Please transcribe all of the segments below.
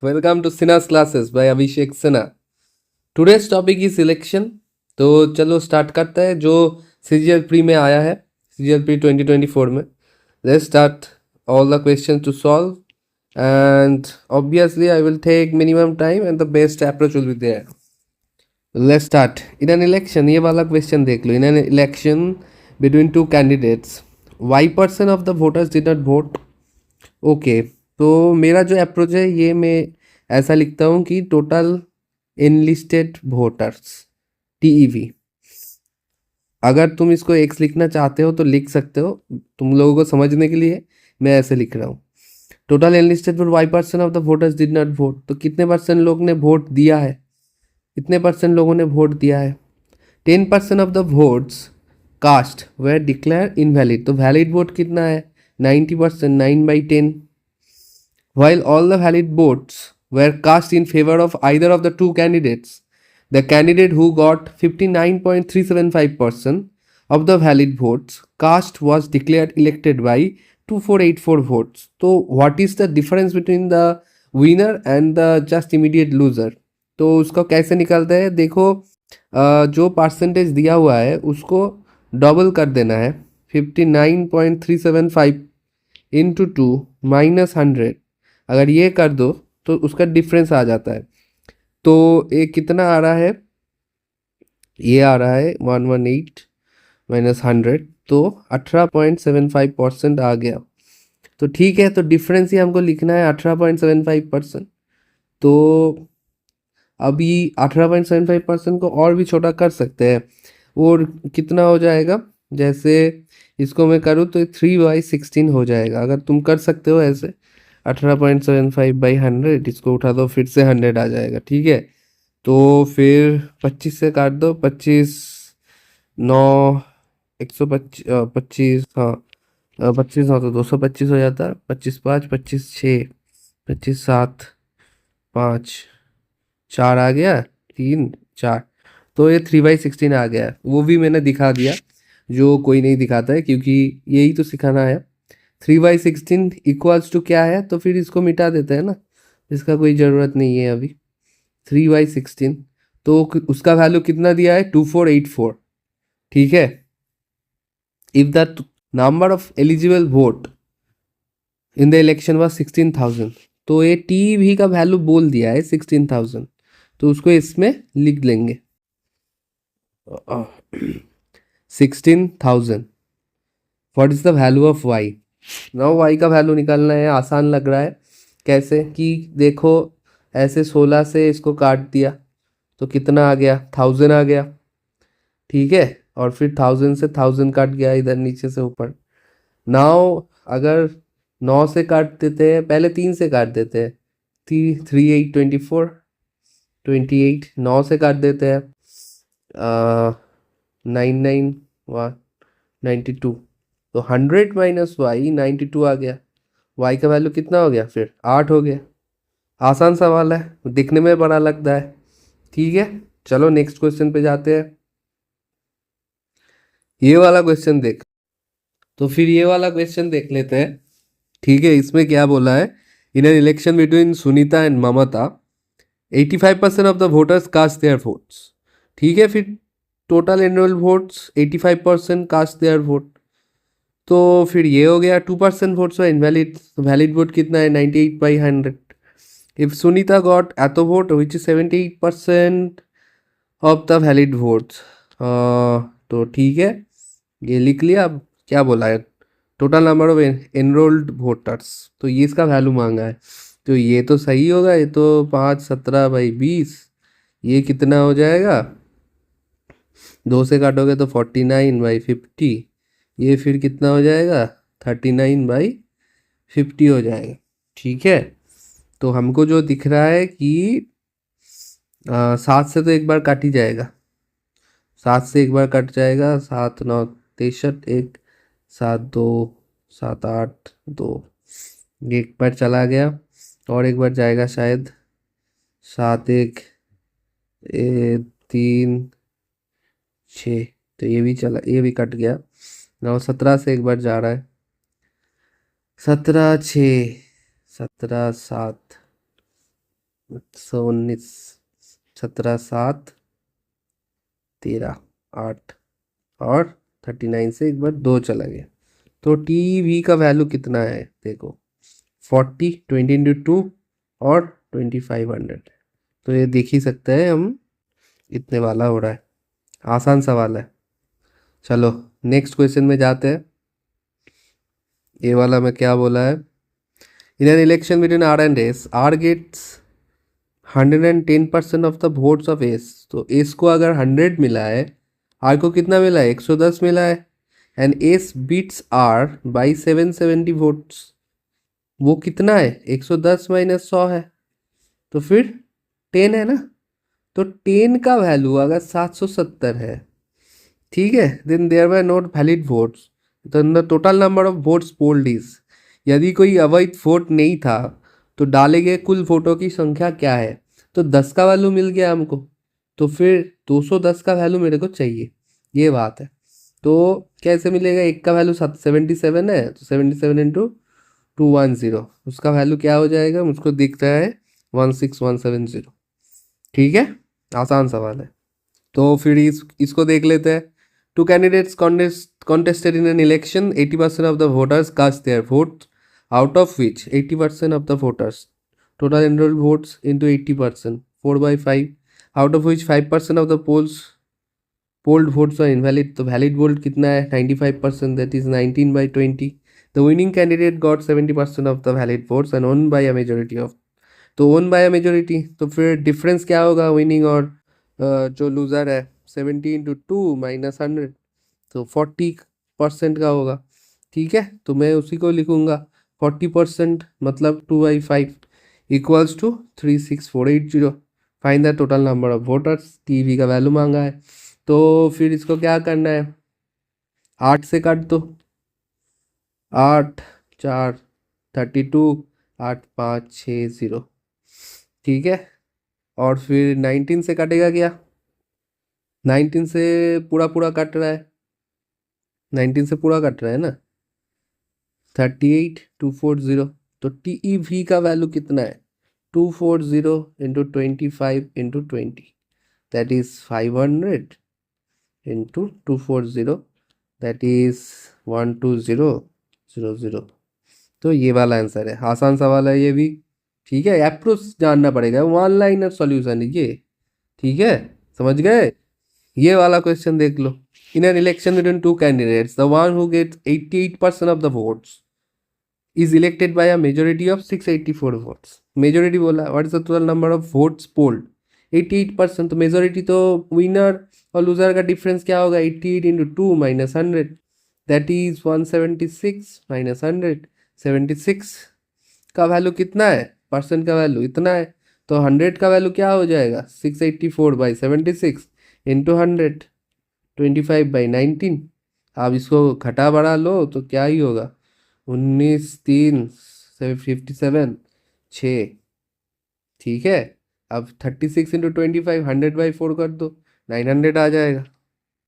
Welcome to Sinha's classes by Abhishek Sinha. Today's topic is election. तो चलो start करते हैं जो सीजीएल प्री में आया है सीजीएल प्री 2024 में. Let's start all the questions to solve and obviously I will take minimum time and the best approach will be there. Let's start. In an election, ये वाला question देख लो. In an election between two candidates, y% of the voters did not vote. Okay. तो मेरा जो approach है ये मैं ऐसा लिखता हूँ कि टोटल इनलिस्टेड वोटर्स TEV. अगर तुम इसको एक्स लिखना चाहते हो तो लिख सकते हो. तुम लोगों को समझने के लिए मैं ऐसे लिख रहा हूँ. Total enlisted for y% of the voters did not vote. तो कितने परसेंट लोग ने वोट दिया है? कितने परसेंट लोगों ने वोट दिया है? 10% of the votes cast were declared invalid. तो वैलिड वोट कितना है? 90%, 9/10. While all the valid votes were cast in favor of either of the two candidates, the candidate who got 59.375% of the valid votes cast was declared elected by 2484 votes. So what is the difference between the winner and the just immediate loser? तो उसको कैसे निकालते हैं? देखो, जो percentage दिया हुआ है उसको डबल कर देना है. 59.375 इंटू 2 माइनस 100. अगर ये कर दो तो उसका डिफरेंस आ जाता है. तो ये कितना आ रहा है? ये आ रहा है 118 माइनस 100, तो 18.75% आ गया. तो ठीक है, तो डिफरेंस ही हमको लिखना है 18.75%. तो अभी 18.75% को और भी छोटा कर सकते हैं. और कितना हो जाएगा? जैसे इसको मैं करूँ तो 3/16 हो जाएगा. अगर तुम कर सकते हो ऐसे 18.75/100, इसको उठा दो फिर से 100 आ जाएगा. ठीक है, तो फिर 25 से काट दो. 25 9 125 25, हाँ 25 9 तो 225 हो जाता है. 25 5 25 6 25 7 5 4 आ गया, 3 4. तो ये 3/16 आ गया. वो भी मैंने दिखा दिया, जो कोई नहीं दिखाता है क्योंकि यही तो सिखाना है. 3/16 इक्वल्स टू क्या है? तो फिर इसको मिटा देते हैं ना, इसका कोई ज़रूरत नहीं है अभी. 3/16 तो उसका वैल्यू कितना दिया है? 2484. ठीक है. If the number of eligible vote in the election was 16,000, तो ये TEV का वैल्यू बोल दिया है 16,000, तो उसको इसमें लिख लेंगे 16,000. What is the value of y? Now y का वैल्यू निकालना है. आसान लग रहा है. कैसे कि देखो, ऐसे 16 से इसको काट दिया तो कितना आ गया? 1000 आ गया. ठीक है, और फिर 1000 से 1000 काट गया इधर नीचे से ऊपर. नाउ अगर 9 से काट देते हैं, पहले 3 से काट देते हैं. 3 8 24 28. 9 से काट देते हैं 9 9 1 92. तो 100 माइनस y 92 आ गया. y का वैल्यू कितना हो गया? फिर 8 हो गया. आसान सवाल है, दिखने में बड़ा लगता है. ठीक है, चलो नेक्स्ट क्वेश्चन पे जाते हैं. ये वाला क्वेश्चन देख. तो फिर ये वाला क्वेश्चन देख लेते हैं. ठीक है, इसमें क्या बोला है? In an election between Sunita and Mamta 85% of the voters cast their votes. ठीक है, फिर total annual votes 85% cast their vote. तो फिर ये हो गया 2% वोट्स इनवैलिड. वैलिड वोट कितना है? 98/100. इफ सुनीता गॉट एतो vote which is 78% of the valid votes. तो ठीक है, ये लिख लिया. अब क्या बोला है? Total number of enrolled voters. तो ये इसका वैल्यू मांगा है. तो ये तो सही होगा. ये तो 517/20. ये कितना हो जाएगा? 2 से काटोगे तो 49/50. ये फिर कितना हो जाएगा? 39/50 हो जाएगा. ठीक है, तो हमको जो दिख रहा है कि 7 से तो एक बार काट ही जाएगा. 7 से एक बार कट जाएगा. 7 9 63 1 7 2 7 8 2. एक बार चला गया और एक बार जाएगा शायद. 7 1 3 6. तो ये भी चला, ये भी कट गया. 17 से एक बार जा रहा है. 17 6 17 7 19, 17, 7, 13, 8 और 39 से एक बार 2 चला गया। तो टीवी का वैल्यू कितना है देखो, 40, 20 इंटू 2 और 2500। तो ये देख ही सकते हैं हम, इतने वाला हो रहा है। आसान सवाल है। चलो नेक्स्ट क्वेश्चन में जाते हैं। ये वाला में क्या बोला है, in an election between R and S, R gets 110% of the votes of S. तो एस को अगर 100 मिला है, आर को कितना मिला है, 110 मिला है, and S beats R by 770 votes. वो कितना है, 110 माइनस 100 है, तो फिर 10 है ना। तो 10 का वैल्यू अगर 770 है, ठीक है, then there were not valid votes, तो the total number of votes polled is, यदि कोई अवैध वोट नहीं था तो डाले गए कुल वोटों की संख्या क्या है। तो 10 का वैल्यू मिल गया हमको, तो फिर 210 का वैल्यू मेरे को चाहिए, ये बात है। तो कैसे मिलेगा, एक का वैल्यू 77 है, तो 77 इंटू 210, उसका वैल्यू क्या हो जाएगा, मुझको दिख रहा है 16170। ठीक है, आसान सवाल है। तो फिर इसको देख लेते हैं। Two candidates contested in an election, 80% of the voters cast their vote, out of which 80% of the voters, total enrolled votes into 80%, 4/5, out of which 5% of the polled votes are invalid. तो valid vote कितना है, 95%, that is 19/20. The winning candidate got 70% of the valid votes and won by a majority of, तो won by a majority, तो फिर difference क्या होगा winning और जो लूज़र है, 70 इंटू 2 माइनस 100, तो 40% का होगा। ठीक है, तो मैं उसी को लिखूंगा, 40% मतलब 2/5 equals to 36480। Find the total number of voters, TV का वैल्यू मांगा है, तो फिर इसको क्या करना है, 8 से काट दो, 8, 4, 32, 8, 5, 6, 0। ठीक है, और फिर 19 से कटेगा क्या, 19 से पूरा पूरा कट रहा है, 19 से पूरा कट रहा है ना, 38,240। तो टीईवी का वैल्यू कितना है, 240 into 25 into 20, that is 500 into 240, that is 12000। तो ये वाला आंसर है। आसान सवाल है ये भी। ठीक है, अप्रोच जानना पड़ेगा, वन लाइनर सॉल्यूशन है ये। ठीक है, समझ गए। ये वाला क्वेश्चन देख लो, in an election between two candidates, the one who gets 88% of the votes is elected by a majority of 684 votes. Majority बोला, what is the total number of votes polled, 88%। तो मेजोरिटी तो winner और loser का difference क्या होगा, 88 into 2 minus 100, that is 176 minus 100, 76 का value कितना है, परसेंट का वैल्यू इतना है, तो 100 का वैल्यू क्या हो जाएगा, 684/76 इंटू 100, 25/19। आप इसको घटा बढ़ा लो तो क्या ही होगा, 19, 3, 57, 6। ठीक है, अब 36 इंटू 25, 100/4 कर दो, 900 आ जाएगा।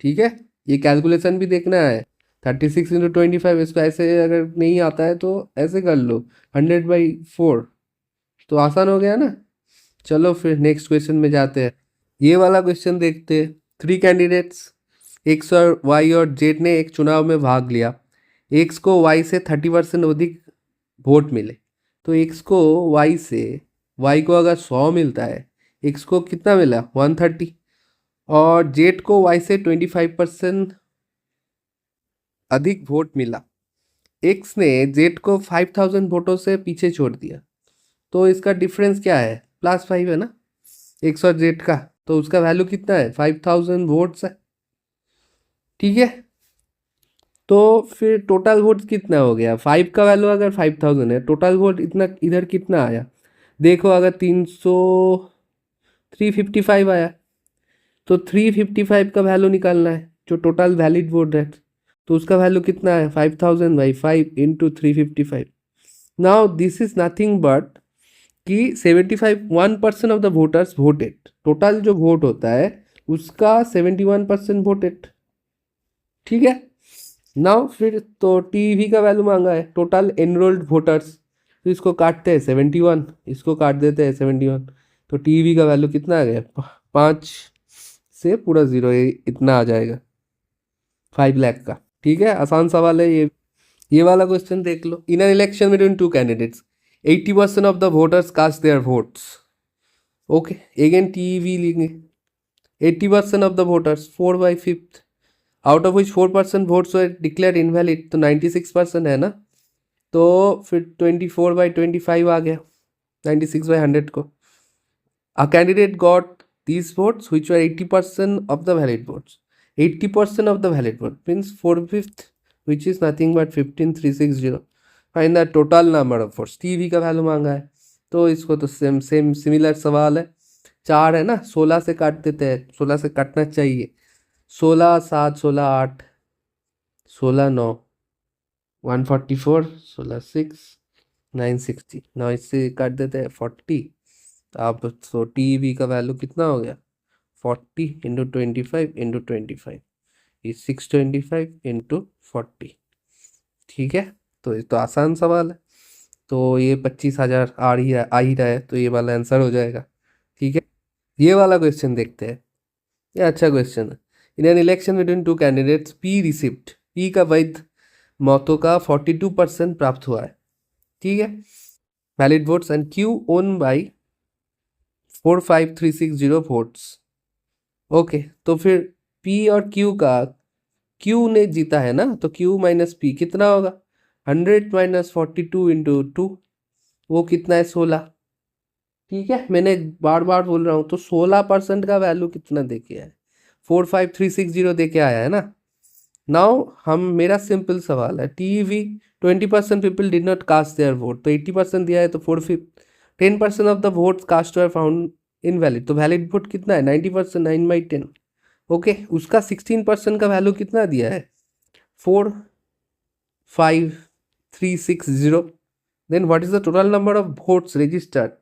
ठीक है, ये कैलकुलेशन भी देखना है, 36 इंटू 25, इसको ऐसे अगर नहीं आता है तो ऐसे कर लो, 100/4, तो आसान हो गया ना। चलो फिर नेक्स्ट क्वेश्चन में जाते हैं। ये वाला क्वेश्चन देखते हैं। 3 कैंडिडेट्स एक्स और वाई और जेड ने एक चुनाव में भाग लिया। एक्स को वाई से 30% अधिक वोट मिले, तो एक्स को वाई से, वाई को अगर 100 मिलता है, एक्स को कितना मिला 130, और जेड को वाई से 25% अधिक वोट मिला। एक्स ने जेड को 5000 वोटों से पीछे छोड़ दिया, तो इसका डिफरेंस क्या है, +5 है ना, एक्स और जेड का, तो उसका वैल्यू कितना है, 5000 वोट्स है। ठीक है, तो फिर टोटल वोट कितना हो गया, 5 का वैल्यू अगर 5000 है, टोटल वोट इतना इधर कितना आया, देखो अगर 355 आया, तो 355 का वैल्यू निकालना है जो टोटल वैलिड वोट है, तो उसका वैल्यू कितना है, 5000/5 into 355। Now this is nothing but कि 1% of the voters voted, total जो वोट होता है उसका 71% वोटेड। ठीक है, नाउ फिर तो टीवी का वैल्यू मांगा है, टोटल एनरोल्ड वोटर्स, तो इसको काटते हैं 71, इसको काट देते हैं 71, तो टीवी का वैल्यू कितना आ गया 5 से पूरा 0 इतना आ जाएगा 5 लाख का। ठीक है, आसान सवाल है ये वाला क्वेश्चन देख लो। In an election between two candidates 80% of the voters cast their votes. Okay, again TV लेंगे। 80% of the voters 4/5 out of which 4% votes were declared invalid, तो 96% है ना। तो फिर 24/25 आ गया 96/100 को। A candidate got these votes which were 80% of the valid votes. 80% of the valid vote means 4/5, which is nothing but 15,360. Find the total number of votes. TV का value मांगा है, तो इसको तो सेम सिमिलर सवाल है। 4 है ना, 16 से काट देते हैं, 16 से काटना चाहिए। 16 7 16 8 16 9 144 16 6 960 9 इससे काट देते हैं 40। अब तो टीवी का वैल्यू कितना हो गया 40 इंटू 25 इंटू 25 ये 625 इंटू 40। ठीक है, तो ये तो आसान सवाल है। तो ये 25,000 आ ही रहा है, तो ये वाला आंसर हो जाएगा। ठीक है, ये वाला क्वेश्चन देखते हैं। ये अच्छा क्वेश्चन है। In an election between two candidates P receipt, P का वैध मतों का 42% प्राप्त हुआ है। ठीक है, valid votes and Q own by 45360 votes. Okay, तो फिर P और Q का, Q ने जीता है ना, तो Q माइनस P कितना होगा 100 माइनस 42 इंटू 2, वो कितना है 16। ठीक है, मैंने बार बार बोल रहा हूँ, तो 16% का वैल्यू कितना दे के आया है 45360 दे के आया है ना। नाउ हम मेरा सिंपल सवाल है TV 20% people did not cast their vote, तो 80% दिया है तो 10% of the votes cast were found invalid, तो वैलिड वोट कितना है 90%, 9/10। ओके, उसका 16% का वैल्यू कितना दिया है 45360। Then what is the total number of votes registered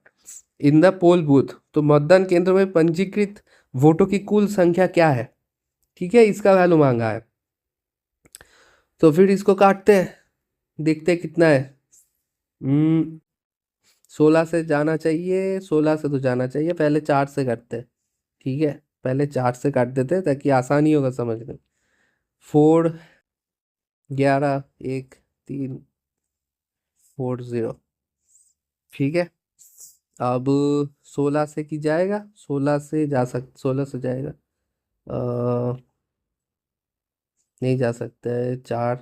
in the poll booth, तो मतदान केंद्र में पंजीकृत वोटों की कुल संख्या क्या है। ठीक है, इसका वैल्यू मांगा है, तो फिर इसको काटते हैं, देखते हैं कितना है। 16 से जाना चाहिए, 16 से तो जाना चाहिए, पहले 4 से काटते हैं। ठीक है, पहले 4 से काट देते हैं ताकि आसानी होगा समझने। 4 11 1 3 4 0। ठीक है, अब 16 से की जाएगा, 16 से जाएगा नहीं जा सकता है। 4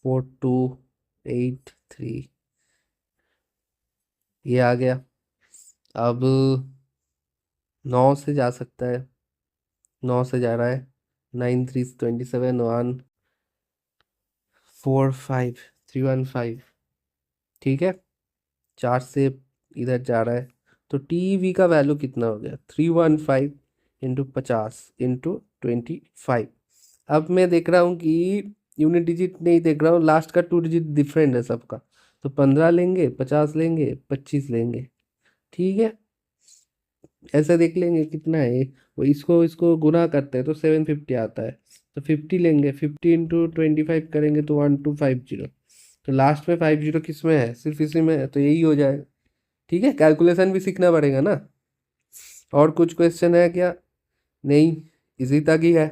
4 2 8 3 ये आ गया। अब 9 से जा सकता है, 9 से जा रहा है 9 3 27 1 4 5 3 1 5। ठीक है, 4 से इधर जा रहा है, तो टीवी का वैल्यू कितना हो गया 315 इंटू 50 इंटू 25। अब मैं देख रहा हूँ कि यूनिट डिजिट नहीं देख रहा हूँ, लास्ट का 2 डिजिट डिफरेंट है सबका, तो 15 लेंगे, 50 लेंगे, 25 लेंगे। ठीक है, ऐसा देख लेंगे कितना है वो, इसको इसको गुना करते हैं तो 750 आता है, तो 50 लेंगे, 50 इंटू 25 करेंगे तो 1250। तो लास्ट में 50 किस में है, सिर्फ इसी में है, तो यही हो जाएगा। ठीक है, कैलकुलेशन भी सीखना पड़ेगा ना। और कुछ क्वेश्चन है क्या, नहीं, इसी तक ही है।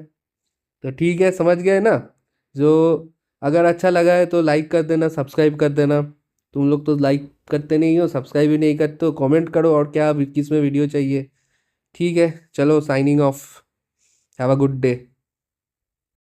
तो ठीक है, समझ गए ना। जो अगर अच्छा लगा है तो लाइक कर देना, सब्सक्राइब कर देना। तुम लोग तो लाइक करते नहीं हो, सब्सक्राइब भी नहीं करते हो, कमेंट करो और क्या किस में वीडियो चाहिए। ठीक है, चलो signing off, have a good day.